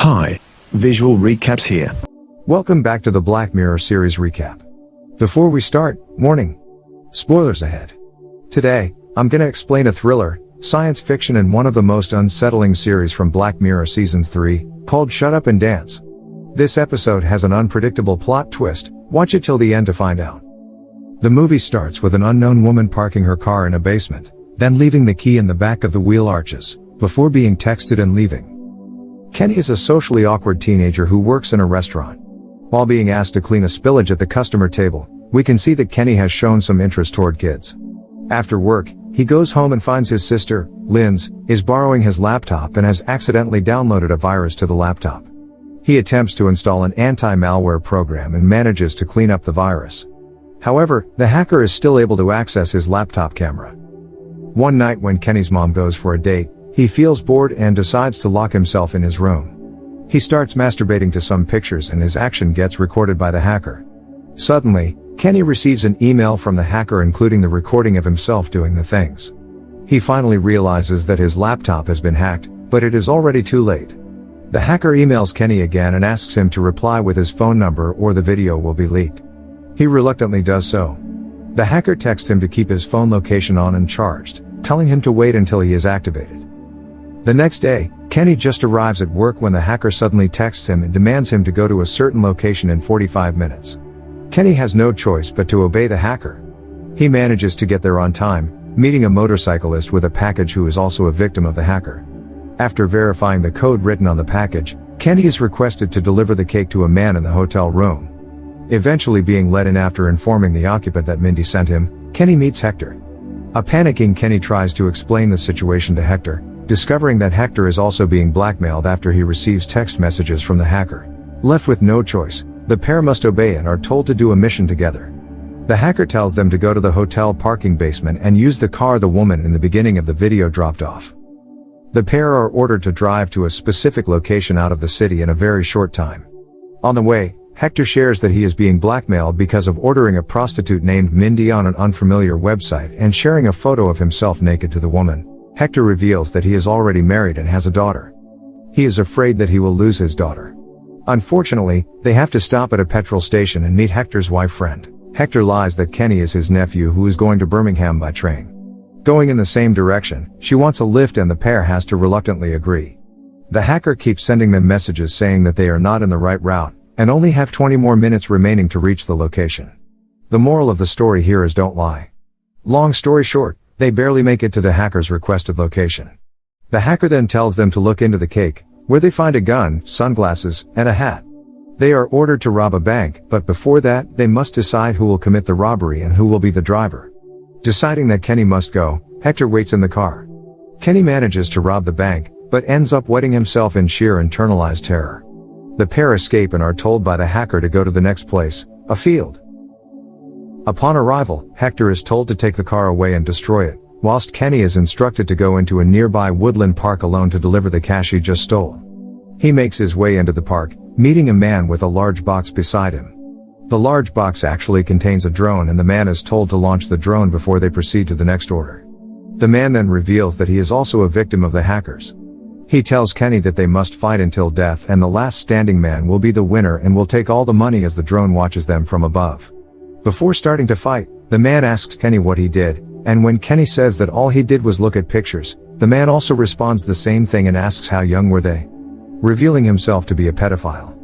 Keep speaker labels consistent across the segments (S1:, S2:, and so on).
S1: Hi, Visual Recaps here.
S2: Welcome back to the Black Mirror series recap. Before we start, warning. Spoilers ahead. Today, I'm gonna explain a thriller, science fiction and one of the most unsettling series from Black Mirror Seasons 3, called Shut Up and Dance. This episode has an unpredictable plot twist, watch it till the end to find out. The movie starts with an unknown woman parking her car in a basement, then leaving the key in the back of the wheel arches, before being texted and leaving. Kenny is a socially awkward teenager who works in a restaurant. While being asked to clean a spillage at the customer table, we can see that Kenny has shown some interest toward kids. After work, he goes home and finds his sister, Linz, is borrowing his laptop and has accidentally downloaded a virus to the laptop. He attempts to install an anti-malware program and manages to clean up the virus. However, the hacker is still able to access his laptop camera. One night when Kenny's mom goes for a date, he feels bored and decides to lock himself in his room. He starts masturbating to some pictures and his action gets recorded by the hacker. Suddenly, Kenny receives an email from the hacker including the recording of himself doing the things. He finally realizes that his laptop has been hacked, but it is already too late. The hacker emails Kenny again and asks him to reply with his phone number or the video will be leaked. He reluctantly does so. The hacker texts him to keep his phone location on and charged, telling him to wait until he is activated. The next day, Kenny just arrives at work when the hacker suddenly texts him and demands him to go to a certain location in 45 minutes. Kenny has no choice but to obey the hacker. He manages to get there on time, meeting a motorcyclist with a package who is also a victim of the hacker. After verifying the code written on the package, Kenny is requested to deliver the cake to a man in the hotel room. Eventually being let in after informing the occupant that Mindy sent him, Kenny meets Hector. A panicking Kenny tries to explain the situation to Hector, discovering that Hector is also being blackmailed after he receives text messages from the hacker. Left with no choice, the pair must obey and are told to do a mission together. The hacker tells them to go to the hotel parking basement and use the car the woman in the beginning of the video dropped off. The pair are ordered to drive to a specific location out of the city in a very short time. On the way, Hector shares that he is being blackmailed because of ordering a prostitute named Mindy on an unfamiliar website and sharing a photo of himself naked to the woman. Hector reveals that he is already married and has a daughter. He is afraid that he will lose his daughter. Unfortunately, they have to stop at a petrol station and meet Hector's wife friend. Hector lies that Kenny is his nephew who is going to Birmingham by train. Going in the same direction, she wants a lift and the pair has to reluctantly agree. The hacker keeps sending them messages saying that they are not in the right route, and only have 20 more minutes remaining to reach the location. The moral of the story here is don't lie. Long story short, they barely make it to the hacker's requested location. The hacker then tells them to look into the cake, where they find a gun, sunglasses, and a hat. They are ordered to rob a bank, but before that, they must decide who will commit the robbery and who will be the driver. Deciding that Kenny must go, Hector waits in the car. Kenny manages to rob the bank, but ends up wetting himself in sheer internalized terror. The pair escape and are told by the hacker to go to the next place, a field. Upon arrival, Hector is told to take the car away and destroy it, whilst Kenny is instructed to go into a nearby woodland park alone to deliver the cash he just stole. He makes his way into the park, meeting a man with a large box beside him. The large box actually contains a drone and the man is told to launch the drone before they proceed to the next order. The man then reveals that he is also a victim of the hackers. He tells Kenny that they must fight until death and the last standing man will be the winner and will take all the money as the drone watches them from above. Before starting to fight, the man asks Kenny what he did, and when Kenny says that all he did was look at pictures, the man also responds the same thing and asks how young were they, revealing himself to be a pedophile.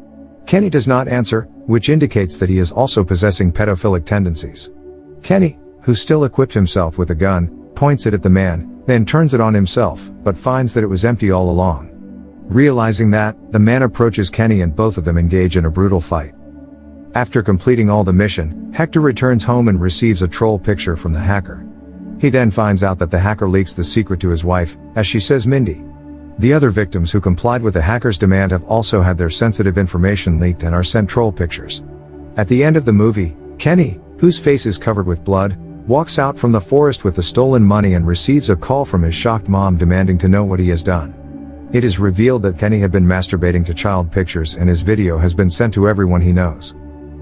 S2: Kenny does not answer, which indicates that he is also possessing pedophilic tendencies. Kenny, who still equipped himself with a gun, points it at the man, then turns it on himself, but finds that it was empty all along. Realizing that, the man approaches Kenny and both of them engage in a brutal fight. After completing all the mission, Hector returns home and receives a troll picture from the hacker. He then finds out that the hacker leaks the secret to his wife, as she says Mindy. The other victims who complied with the hacker's demand have also had their sensitive information leaked and are sent troll pictures. At the end of the movie, Kenny, whose face is covered with blood, walks out from the forest with the stolen money and receives a call from his shocked mom demanding to know what he has done. It is revealed that Kenny had been masturbating to child pictures and his video has been sent to everyone he knows.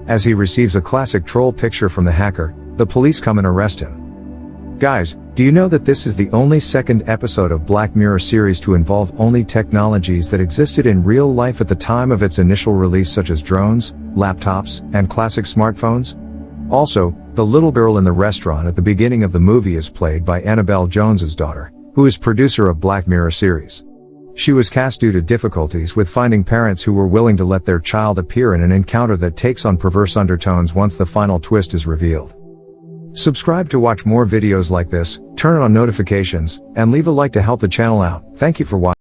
S2: As he receives a classic troll picture from the hacker, the police come and arrest him. Guys, Do you know that this is the only second episode of Black Mirror series to involve only technologies that existed in real life at the time of its initial release, such as drones, laptops, and classic smartphones? Also, the little girl in the restaurant at the beginning of the movie is played by Annabelle Jones's daughter, who is producer of Black Mirror series. She was cast due to difficulties with finding parents who were willing to let their child appear in an encounter that takes on perverse undertones once the final twist is revealed. Subscribe to watch more videos like this, turn on notifications, and leave a like to help the channel out. Thank you for watching.